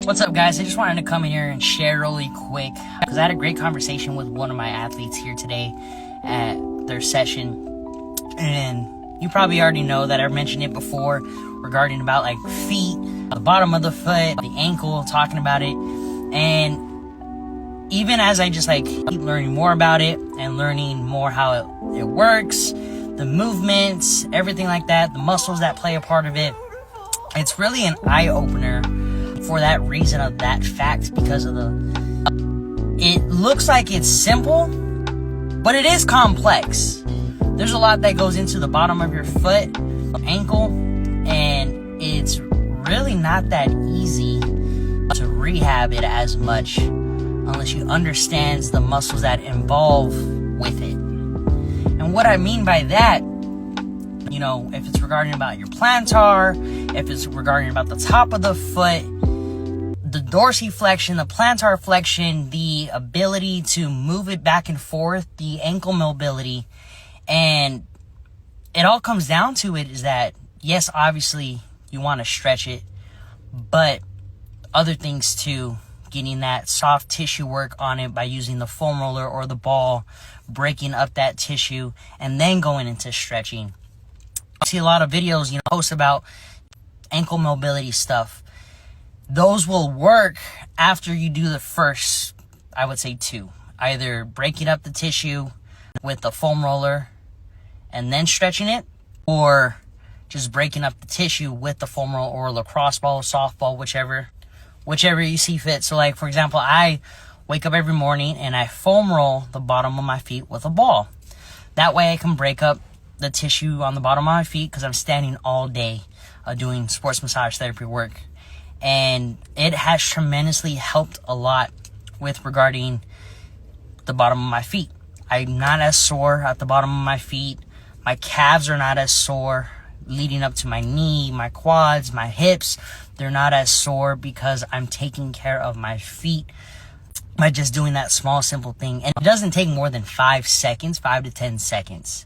What's up, guys? I just wanted to come in here and share really quick because I had a great conversation with one of my athletes here today at their session, and you probably already know that I've mentioned it before regarding about like feet, the bottom of the foot, the ankle, talking about it. And even as I just like keep learning more about it and learning more how it works, the movements, everything like that, the muscles that play a part of it, it's really an eye-opener for that reason of that fact, because of it looks like it's simple, but it is complex. There's a lot that goes into the bottom of your foot, ankle, and it's really not that easy to rehab it as much unless you understand the muscles that involve with it. And what I mean by that, you know, if it's regarding about your plantar, if it's regarding about the top of the foot, the dorsiflexion, the plantar flexion, the ability to move it back and forth, the ankle mobility, and it all comes down to it is that, yes, obviously you want to stretch it, but other things too, getting that soft tissue work on it by using the foam roller or the ball, breaking up that tissue, and then going into stretching. I see a lot of videos, post about ankle mobility stuff. Those will work after you do the first, I would say, two. Either breaking up the tissue with the foam roller and then stretching it, or just breaking up the tissue with the foam roller or lacrosse ball, softball, whichever you see fit. So like, for example, I wake up every morning and I foam roll the bottom of my feet with a ball. That way I can break up the tissue on the bottom of my feet because I'm standing all day doing sports massage therapy work. And it has tremendously helped a lot with regarding the bottom of my feet. I'm not as sore at the bottom of my feet. My calves are not as sore leading up to my knee, my quads, my hips. They're not as sore because I'm taking care of my feet by just doing that small, simple thing. And it doesn't take more than 5 to 10 seconds.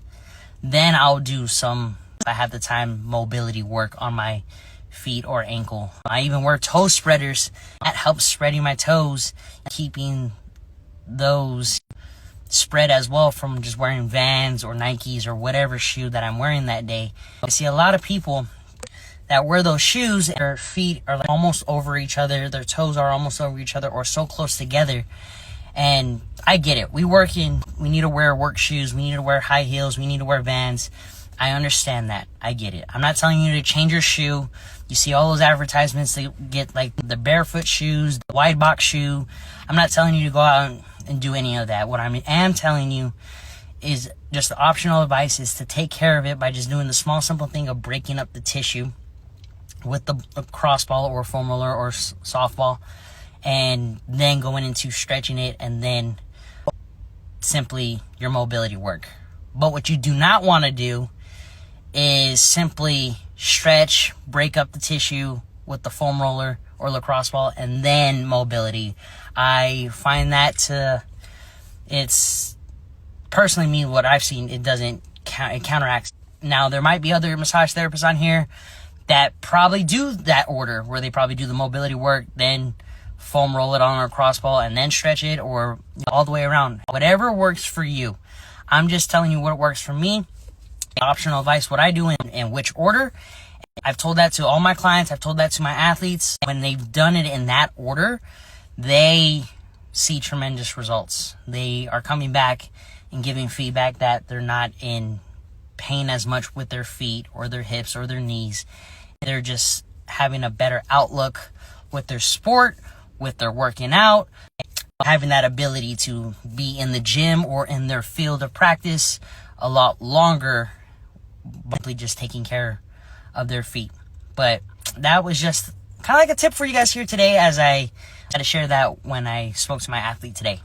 Then I'll do some, if I have the time, mobility work on my feet or ankle. I even wear toe spreaders. That helps spreading my toes, keeping those spread as well from just wearing Vans or Nikes or whatever shoe that I'm wearing that day. I see a lot of people that wear those shoes, their feet are like almost over each other, their toes are almost over each other or so close together. And I get it. We need to wear work shoes, we need to wear high heels, we need to wear Vans. I understand that. I get it. I'm not telling you to change your shoe. You see all those advertisements, they get like the barefoot shoes, the wide box shoe. I'm not telling you to go out and do any of that. What I am telling you is just the optional advice is to take care of it by just doing the small, simple thing of breaking up the tissue with the cross ball or foam roller or softball, and then going into stretching it, and then simply your mobility work. But what you do not want to do is simply stretch, break up the tissue with the foam roller or lacrosse ball, and then mobility. I find that it's personally me, what I've seen, it doesn't it counteracts. Now, there might be other massage therapists on here that probably do that order, where they probably do the mobility work, then foam roll it on a cross ball, and then stretch it, or all the way around. Whatever works for you. I'm just telling you what works for me. Optional advice, what I do in which order. I've told that to all my clients. I've told that to my athletes. When they've done it in that order, they see tremendous results. They are coming back and giving feedback that they're not in pain as much with their feet or their hips or their knees. They're just having a better outlook with their sport, with their working out, having that ability to be in the gym or in their field of practice a lot longer, simply just taking care of their feet. But that was just kind of like a tip for you guys here today, as I had to share that when I spoke to my athlete today.